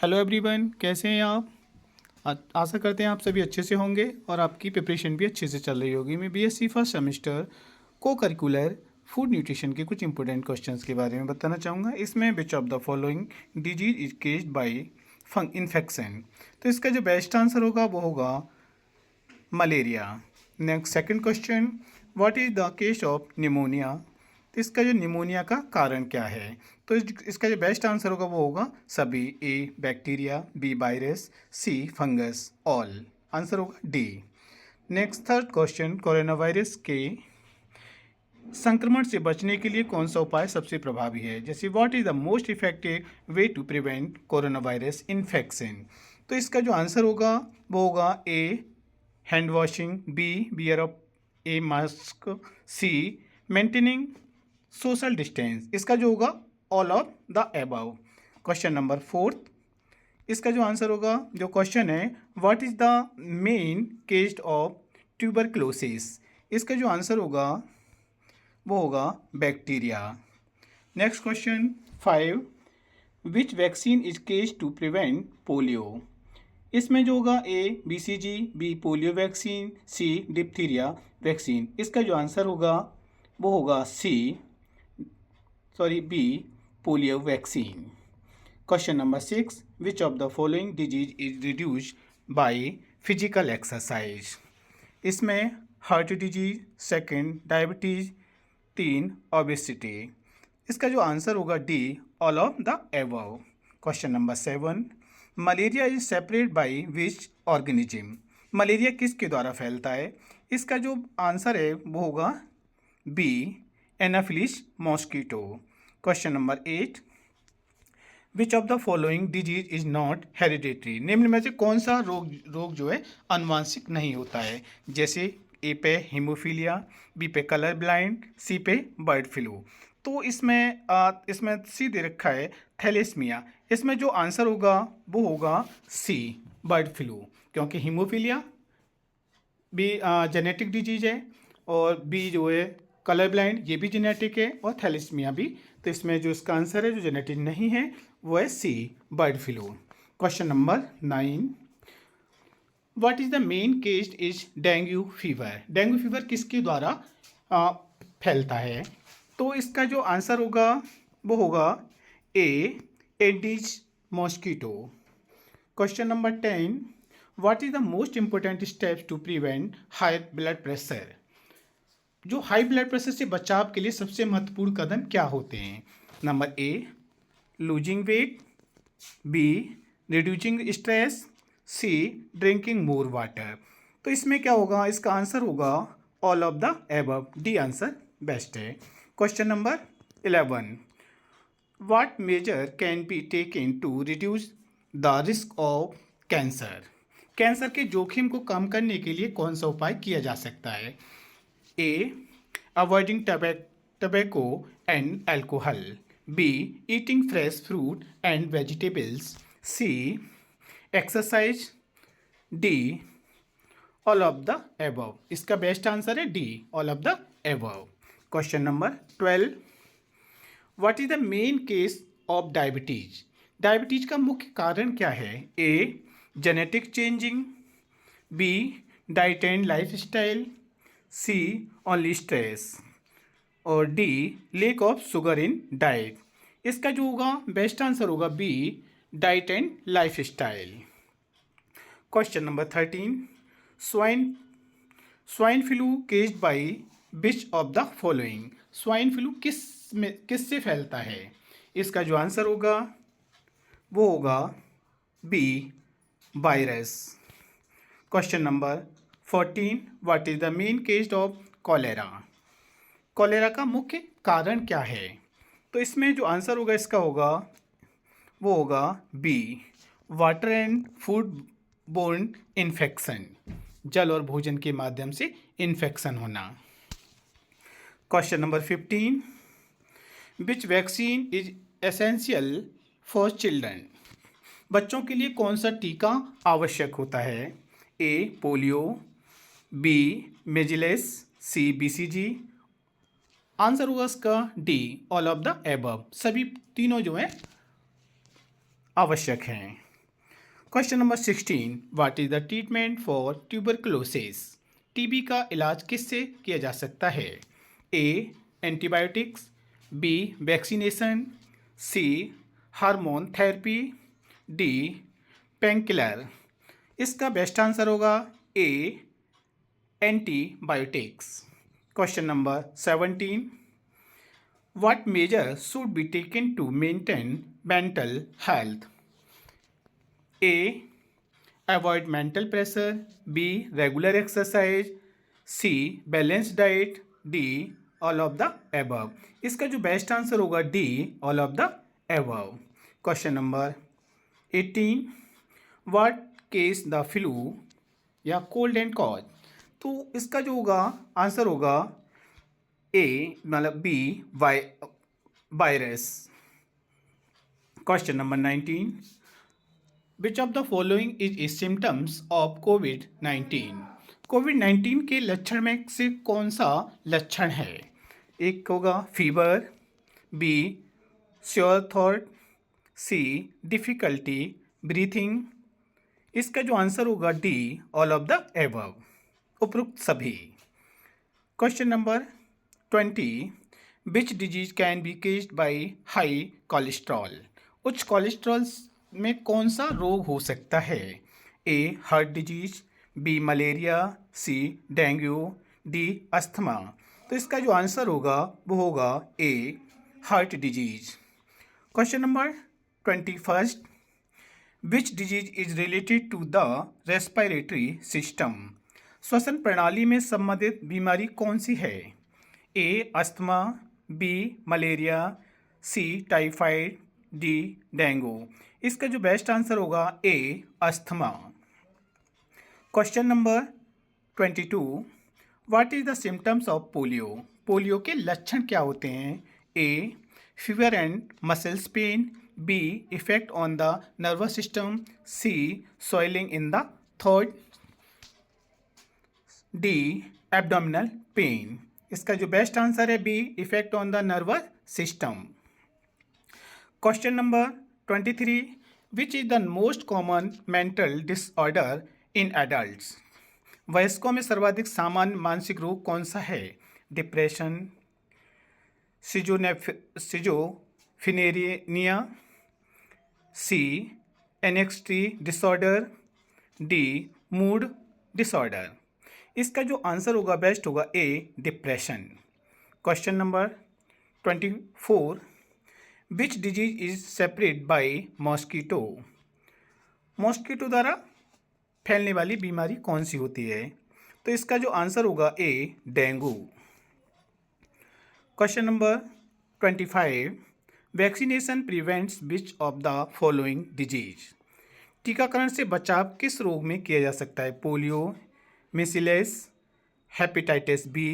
Hello everyone, कैसे हैं आप। आशा करते हैं आप सभी अच्छे से होंगे और आपकी प्रिपरेशन भी अच्छे से चल रही होगी। मैं बीएससी फर्स्ट सेमेस्टर को करिकुलर फूड न्यूट्रिशन के कुछ इंपॉर्टेंट क्वेश्चंस के बारे में बताना चाहूँगा। इसमें विच of the following disease is केस्ड bye infection. तो इसका जो बेस्ट आंसर होगा वो होगा malaria. Next second question, what is the case of pneumonia. तो इसका जो निमोनिया का कारण क्या है। तो इसका जो बेस्ट आंसर होगा वो होगा सभी। A bacteria, B virus, C fungus, all. Answer होगा D. Next third question, coronavirus के संक्रमण से बचने के लिए कौन सा उपाय सबसे प्रभावी है। जैसे what is the most effective way to prevent coronavirus infection. तो इसका जो आंसर होगा वो होगा A hand washing, B wear of a mask, C maintaining social distance. इसका जो होगा all of the above. Question number fourth, इसका जो आंसर होगा, जो क्वेश्चन है, what is the main case of tuberculosis. इसका जो आंसर होगा वो होगा bacteria. Next question 5, which vaccine is case to prevent polio. इसमें जो होगा A BCG, B polio vaccine, C diphtheria vaccine. इसका जो आंसर होगा वो होगा B polio vaccine. Question number 6, which of the following disease is reduced by physical exercise. इसमें heart disease, second diabetes, 3 obesity. इसका जो आंसर होगा D all of the above. Question number 7, malaria is separate by which organism. Malaria किसके द्वारा फैलता है। इसका जो आंसर है वो होगा B anopheles mosquito. Question number 8, which of the following disease is not hereditary. निम्न में से कौन सा रोग जो है आनुवांशिक नहीं होता है। जैसे ए पे हीमोफीलिया, बी पे कलर ब्लाइंड, सी पे बर्ड फ्लू। तो इसमें सी दे रखा है थैलेसीमिया। इसमें जो आंसर होगा वो होगा सी बर्ड फ्लू, क्योंकि हीमोफीलिया भी जेनेटिक डिजीज है और बी जो है कलर ब्लाइंड ये भी जेनेटिक है और थैलेसीमिया भी। तो इसमें जो इसका आंसर है जो जेनेटिक नहीं है वो है C bird flu. Question number 9, what is the main case is dengue fever. Dengue fever किसके द्वारा फैलता है। तो इसका जो आंसर होगा वो होगा A Aedes mosquito. Question number 10, what is the most important steps to prevent high blood pressure. जो हाई ब्लड प्रेशर से बचाव के लिए सबसे महत्वपूर्ण कदम क्या होते हैं। Number A losing weight, B reducing stress, C drinking more water. तो इसमें क्या होगा, इसका आंसर होगा all of the above. D answer best है। Question number 11, what measure can be taken to reduce the risk of cancer. Cancer के जोखिम को कम करने के लिए कौन सा उपाय किया जा सकता है। ए avoiding tobacco and alcohol, B eating fresh fruit and vegetables, C exercise, D all of the above। इसका बेस्ट आंसर है D all of the above। Question number 12, what is the main case of diabetes. Diabetes का मुख्य कारण क्या है। A genetic changing, B diet and lifestyle, C only stress, और D lack of sugar in diet. इसका जो होगा best answer होगा B diet and lifestyle. Question number 13, swine flu caused by which of the following. Swine flu किससे फैलता है। इसका जो आंसर होगा वो होगा B virus. Question number 14, what is the main case of cholera. Cholera का मुख्य कारण क्या है। तो इसमें जो आंसर होगा इसका होगा वो होगा B water and food borne infection, जल और भोजन के माध्यम से इन्फेक्शन होना। Question number 15, which vaccine is essential for children. बच्चों के लिए कौन सा टीका आवश्यक होता है। A polio, B measles, C BCG. Answer होगा इसका D all of the above. सभी तीनों जो है आवश्यक हैं। Question number 16, what is the treatment for tuberculosis? TB का इलाज किससे किया जा सकता है? A antibiotics, B vaccination, C hormone therapy, D painkiller. इसका बेस्ट आंसर होगा A antibiotics. Question number 17, what measure should be taken to maintain mental health? A. Avoid mental pressure. B. Regular exercise. C. Balanced diet. D. All of the above. इसका जो best answer होगा D. All of the above. Question number 18, What cause the flu या cold and cause? तो इसका जो होगा आंसर होगा A मतलब B virus. Question number 19, which of the following is symptoms of कोविड-19? कोविड-19 के लक्षण में से कौन सा लक्षण है? एक होगा फीवर, बी श्योर थॉट, सी डिफ़िकल्टी ब्रीथिंग। इसका जो आंसर होगा D all of the above, उपरोक्त सभी। Question number 20, which disease can be caused by high cholesterol? उच्च कोलेस्ट्रॉल में कौन सा रोग हो सकता है? A heart disease, B malaria, C dengue, D asthma. तो इसका जो आंसर होगा वो होगा A heart disease. Question number 21, which disease is related to the respiratory system? श्वसन प्रणाली में संबंधित बीमारी कौन सी है? A asthma, B malaria, C typhoid, D dengue. इसका जो बेस्ट आंसर होगा A asthma. Question number 22, what is the symptoms of polio? Polio के लक्षण क्या होते हैं? A fever and muscles pain, B effect on the nervous system, C swelling in the throat, D abdominal pain. इसका जो best answer है B effect on the nervous system. Question number 23, which is the most common mental disorder in adults? वयस्कों में सर्वाधिक सामान्य मानसिक रोग कौन सा है? Depression, schizophrenia, C anxiety disorder, D mood disorder. इसका जो आंसर होगा बेस्ट होगा A depression. Question number 24, which disease is separate by mosquito? Mosquito द्वारा फैलने वाली बीमारी कौन सी होती है? तो इसका जो आंसर होगा A dengue. Question number 25, vaccination prevents which of the following disease? टीकाकरण से बचाव किस रोग में किया जा सकता है? Polio, मिसिलेस, hepatitis B,